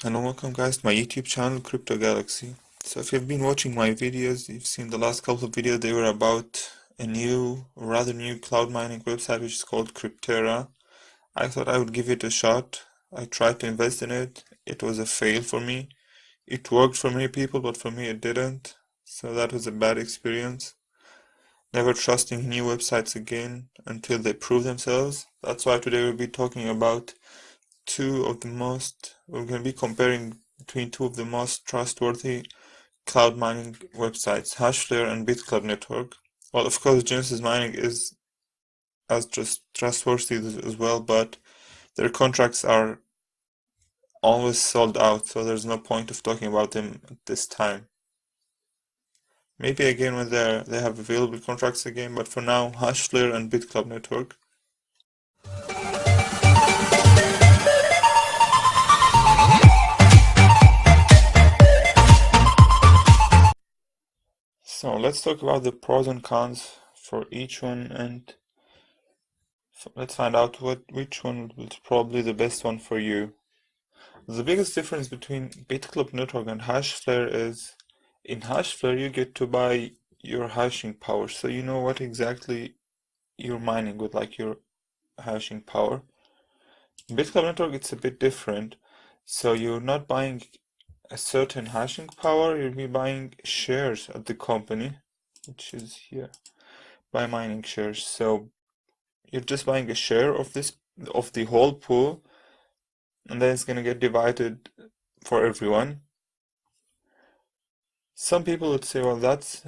Hello, welcome guys to my YouTube channel, Crypto Galaxy. So if you've been watching my videos, you've seen the last couple of videos, they were about a rather new cloud mining website which is called Cryptera. I thought I would give it a shot. I tried to invest in it. It was a fail for me. It worked for many people, but for me it didn't. So that was a bad experience. Never trusting new websites again until they prove themselves. That's why today we'll be talking about we're going to be comparing between two of the most trustworthy cloud mining websites, Hashflare and BitClub Network. Well, of course, Genesis Mining is as trustworthy as well, but their contracts are always sold out, so there's no point of talking about them at this time. Maybe again when they have available contracts again, but for now, Hashflare and BitClub Network. So let's talk about the pros and cons for each one, and let's find out which one is probably the best one for you. The biggest difference between BitClub Network and Hashflare is in Hashflare you get to buy your hashing power, so you know what exactly you're mining with, like your hashing power. In BitClub Network it's a bit different, so you're not buying a certain hashing power, you'll be buying shares at the company, which is here, buy mining shares. So you're just buying a share of the whole pool, and then it's gonna get divided for everyone. Some people would say, well, that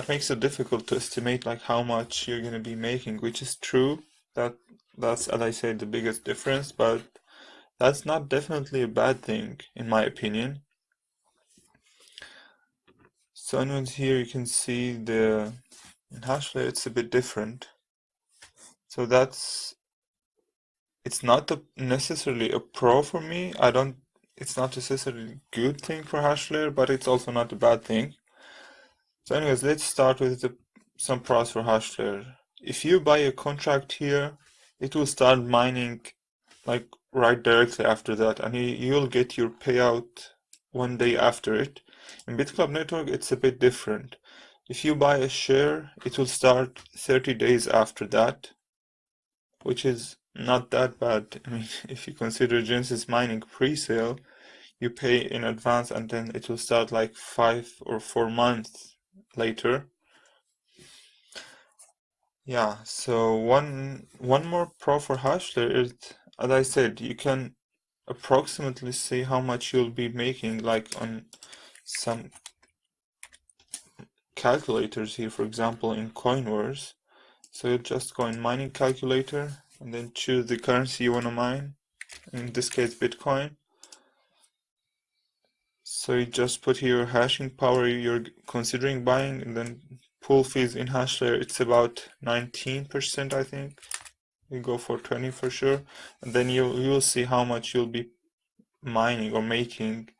makes it difficult to estimate like how much you're gonna be making, which is true. That's, as I said, the biggest difference, but that's not definitely a bad thing in my opinion. So anyways, here you can see in Hashflare it's a bit different. So it's not necessarily a pro for me. It's not necessarily a good thing for Hashflare, but it's also not a bad thing. So anyways, let's start with some pros for Hashflare. If you buy a contract here, it will start mining like right directly after that, and you'll get your payout one day after it. In BitClub Network, it's a bit different. If you buy a share, it will start 30 days after that, which is not that bad. I mean, if you consider Genesis Mining pre-sale, you pay in advance and then it will start like 5 or 4 months later. Yeah, so one more pro for Hashflare is, as I said, you can approximately see how much you'll be making, like on some calculators here, for example, in CoinWars. So you just go in mining calculator and then choose the currency you want to mine, in this case Bitcoin. So you just put here your hashing power you're considering buying, and then pool fees in Hashflare, it's about 19%, I think. You go for 20 for sure, and then you'll see how much you'll be mining or making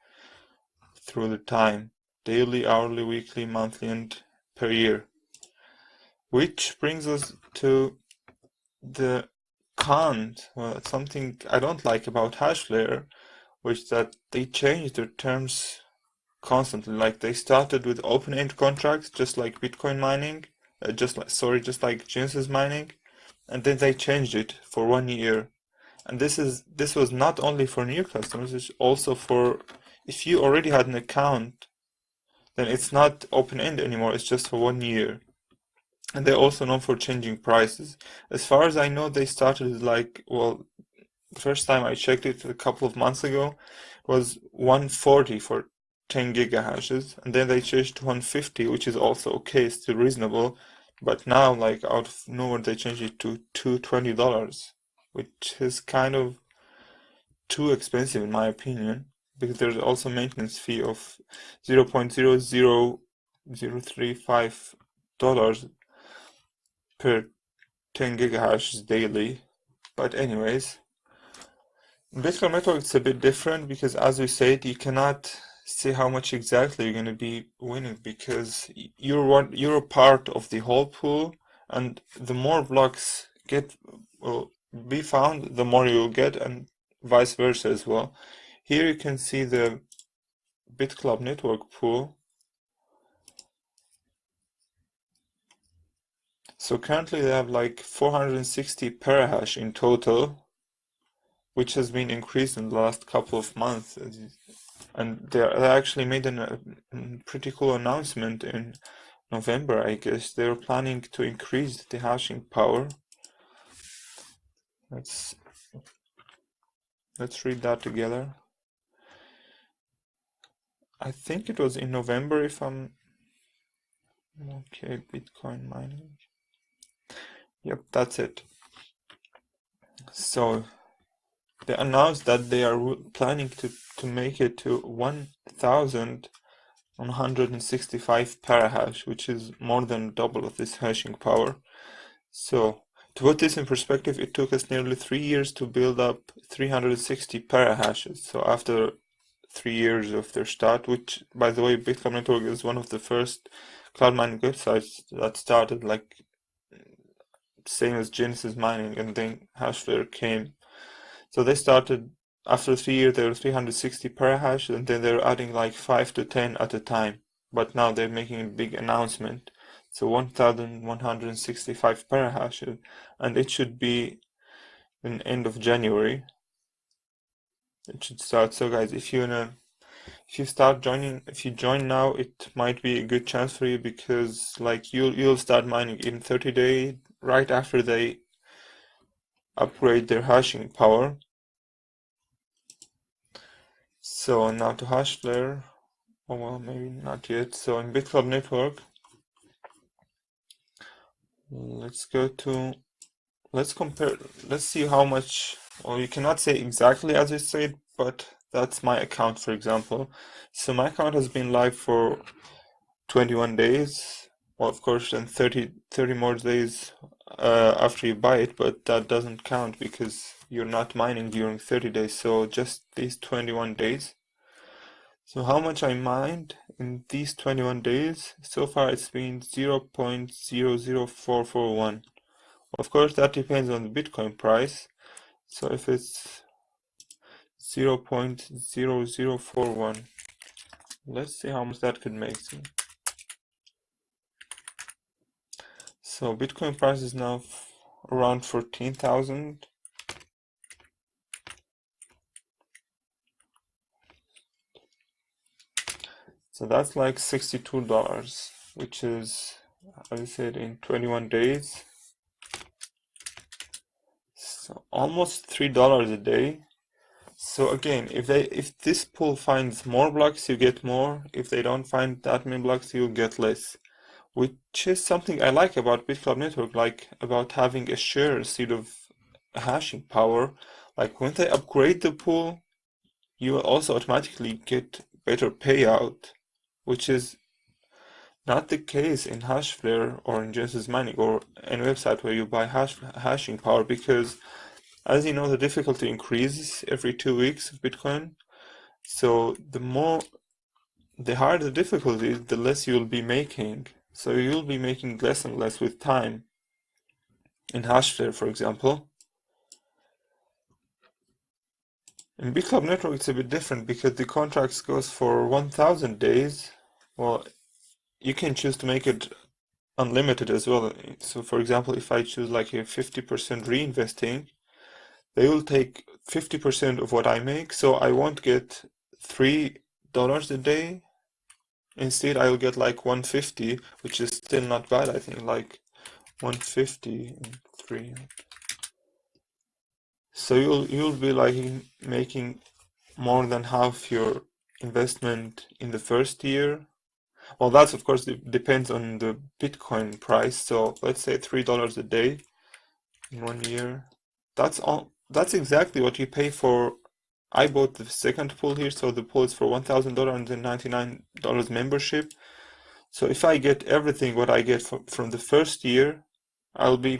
through the time, daily, hourly, weekly, monthly, and per year. Which brings us to the cons. Well, something I don't like about Hashflare, which that they change their terms constantly. Like they started with open-end contracts, just like Bitcoin mining, just like Genesis mining, and then they changed it for 1 year. And this was not only for new customers, it's also for if you already had an account, then it's not open-end anymore, it's just for 1 year. And they're also known for changing prices. As far as I know, they started like, well, the first time I checked it a couple of months ago was 140 for 10 gigahashes, and then they changed to 150, which is also okay, still reasonable. But now, like out of nowhere, they changed it to $220, which is kind of too expensive in my opinion, because there's also maintenance fee of $0.00035 per 10 gigahashes daily. But anyways, in BitClub Network it's a bit different because, as we said, you cannot see how much exactly you're going to be winning, because you're a part of the whole pool, and the more blocks will be found, the more you'll get, and vice versa as well. Here you can see the BitClub Network pool. So currently they have like 460 petahash in total, which has been increased in the last couple of months. And they actually made a pretty cool announcement in November, I guess. They're planning to increase the hashing power. Let's read that together. I think it was in November, if I'm okay. Bitcoin mining. Yep, that's it. So they announced that they are planning to make it to 1,165 petahash, which is more than double of this hashing power. So to put this in perspective, it took us nearly 3 years to build up 360 perahashes. So after 3 years of their start, which, by the way, BitClub Network is one of the first cloud mining websites that started, like same as Genesis Mining, and then Hashflare came. So they started after 3 years. There were 360 petahash, and then they're adding like 5 to 10 at a time. But now they're making a big announcement. So 1,165 petahash, and it should be in end of January. It should start. So guys, if you join now, it might be a good chance for you, because like you'll start mining in 30 days, right after they upgrade their hashing power. So now to Hashflare. Oh well, maybe not yet. So in BitClub Network, let's compare, let's see how much. Well, you cannot say exactly as I said, but that's my account, for example. So my account has been live for 21 days. Well, of course, then 30 more days after you buy it, but that doesn't count because you're not mining during 30 days. So just these 21 days. So how much I mined in these 21 days? So far it's been 0.00441. Of course, that depends on the Bitcoin price. So if it's 0.0041, let's see how much that could make. So Bitcoin price is now around 14,000. So that's like $62, which is, as I said, in 21 days. So almost $3 a day. So again, if this pool finds more blocks, you get more. If they don't find that many blocks, you'll get less. Which is something I like about BitClub Network, like about having a share instead of a hashing power. Like when they upgrade the pool, you will also automatically get better payout, which is not the case in Hashflare or in Genesis Mining or any website where you buy hashing power, because as you know, the difficulty increases every 2 weeks of Bitcoin. So the harder the difficulty, the less you'll be making. So you'll be making less and less with time. In Hashflare, for example. In BitClub Network, it's a bit different because the contracts goes for 1,000 days. Well, you can choose to make it unlimited as well. So for example, if I choose like a 50% reinvesting, they will take 50% of what I make, so I won't get $3 a day. Instead, I'll get like 150, which is still not bad, I think, like 150 and 3. So you'll be like making more than half your investment in the first year. Well, that's of course depends on the Bitcoin price. So let's say $3 a day in 1 year. That's exactly what you pay for. I bought the second pool here, so the pool is for $1,000 and then $99 membership. So if I get everything what I get from the first year, I'll be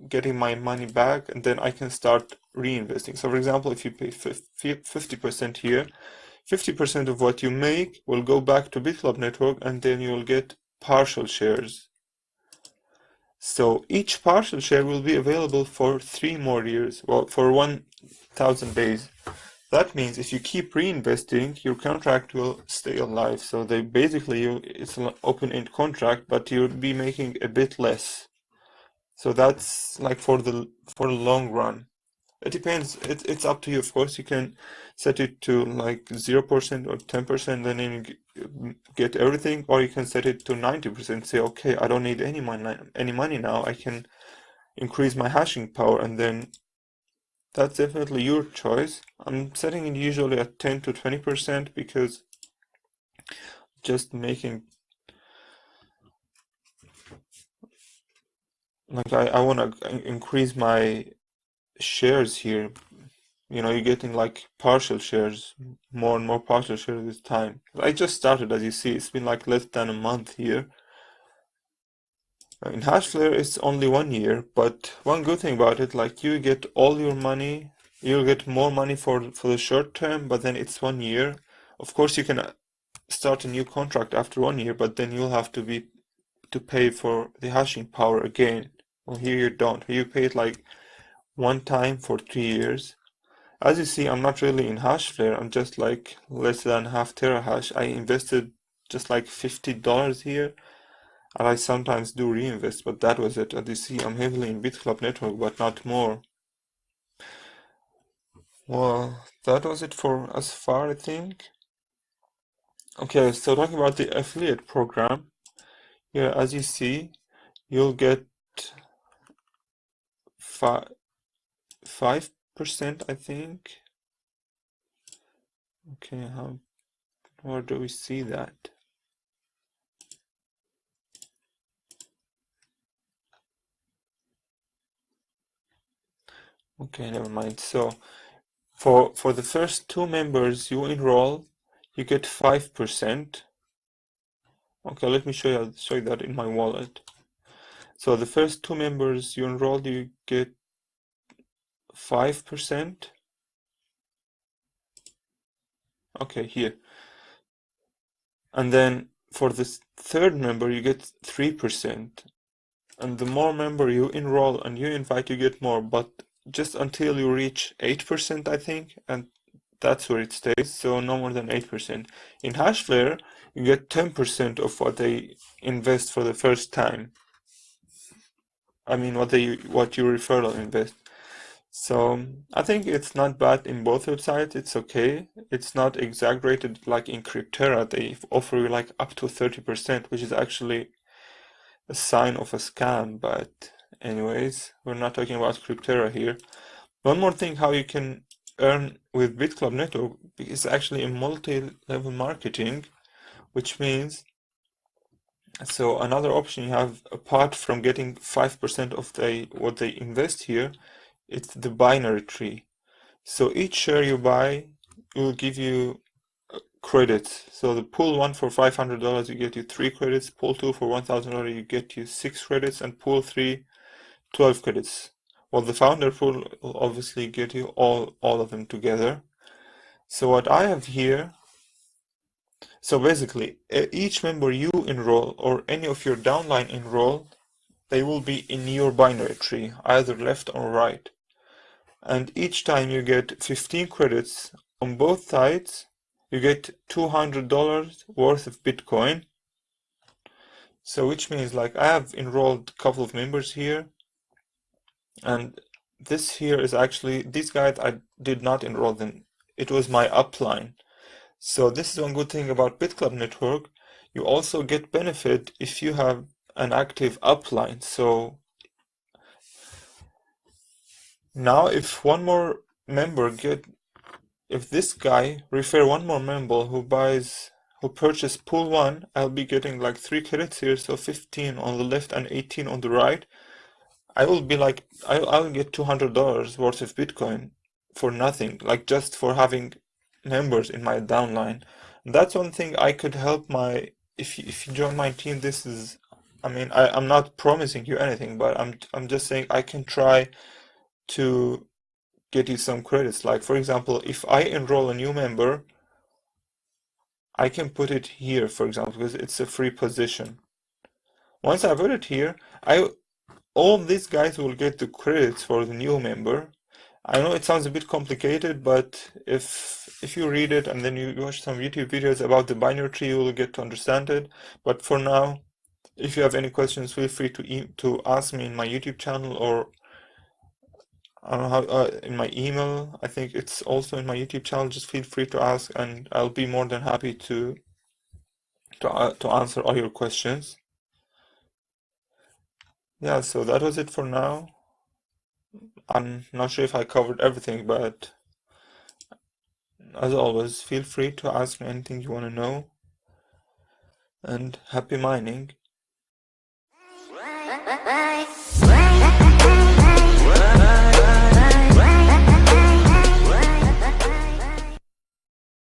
getting my money back, and then I can start reinvesting. So for example, if you pay 50% here, 50% of what you make will go back to BitClub Network, and then you'll get partial shares. So each partial share will be available for 3 more years, well, for 1,000 days. That means if you keep reinvesting, your contract will stay alive. So they basically, it's an open-end contract, but you'll be making a bit less. So that's like for the long run. It depends. It's up to you, of course. You can set it to like 0% or 10%, then you get everything, or you can set it to 90%. Say, okay, I don't need any money now. I can increase my hashing power, and then that's definitely your choice. I'm setting it usually at 10 to 20% because just making like I want to increase my shares here. You know, you're getting like partial shares, more and more partial shares with time. I just started, as you see, it's been like less than a month here. In Hashflare, it's only 1 year, but one good thing about it, like you get all your money, you'll get more money for the short term, but then it's 1 year. Of course, you can start a new contract after 1 year, but then you'll have to pay for the hashing power again. Well, here you don't. You pay it like one time for 3 years. As you see, I'm not really in Hashflare. I'm just like less than half terahash. I invested just like $50 here, and I sometimes do reinvest, but that was it. As you see, I'm heavily in BitClub Network, but not more. Well, that was it for as far, I think. Okay, so talking about the affiliate program, here, as you see, you'll get 5%, I think. Okay, where do we see that? Okay, never mind. So for the first 2 members you enroll, you get 5%. Okay, let me show you that in my wallet. So the first 2 members you enroll, you get 5%. Okay, here. And then for the third member you get 3%. And the more member you enroll and you invite, you get more, but just until you reach 8%, I think, and that's where it stays, so no more than 8%. In Hashflare, you get 10% of what they invest for the first time. I mean, what your referral invest. So I think it's not bad in both websites. It's okay. It's not exaggerated like in Cryptera. They offer you like up to 30%, which is actually a sign of a scam. But anyways, we're not talking about Cryptera here. One more thing, how you can earn with BitClub Network is actually a multi-level marketing, which means, so another option you have apart from getting 5% of what they invest here, it's the binary tree. So each share you buy will give you credits. So the pool 1 for $500 you get you 3 credits, pool 2 for $1,000 you get you 6 credits, and pool 3 12 credits. Well, the founder pool will obviously get you all of them together. So what I have here, so basically each member you enroll or any of your downline enroll, they will be in your binary tree, either left or right. And each time you get 15 credits on both sides, you get $200 worth of Bitcoin. So which means like I have enrolled a couple of members here, and this here is actually, these guys I did not enroll them. It was my upline. So this is one good thing about BitClub Network. You also get benefit if you have an active upline. So now if one more member if this guy refer one more member who purchased pool 1, I'll be getting like 3 credits here, so 15 on the left and 18 on the right. I will be like, I'll get $200 worth of Bitcoin for nothing, like just for having members in my downline. And that's one thing I could help if you join my team, this is, I mean, I'm not promising you anything, but I'm just saying I can try to get you some credits. Like for example, if I enroll a new member, I can put it here, for example, because it's a free position. Once I put it here, all these guys will get the credits for the new member, I know it sounds a bit complicated, but if you read it and then you watch some YouTube videos about the binary tree, you will get to understand it. But for now, if you have any questions, feel free to ask me in my YouTube channel, or I don't know how, in my email. I think it's also in my YouTube channel. Just feel free to ask, and I'll be more than happy to answer all your questions. Yeah, so that was it for now. I'm not sure if I covered everything, but as always, feel free to ask me anything you want to know, and happy mining.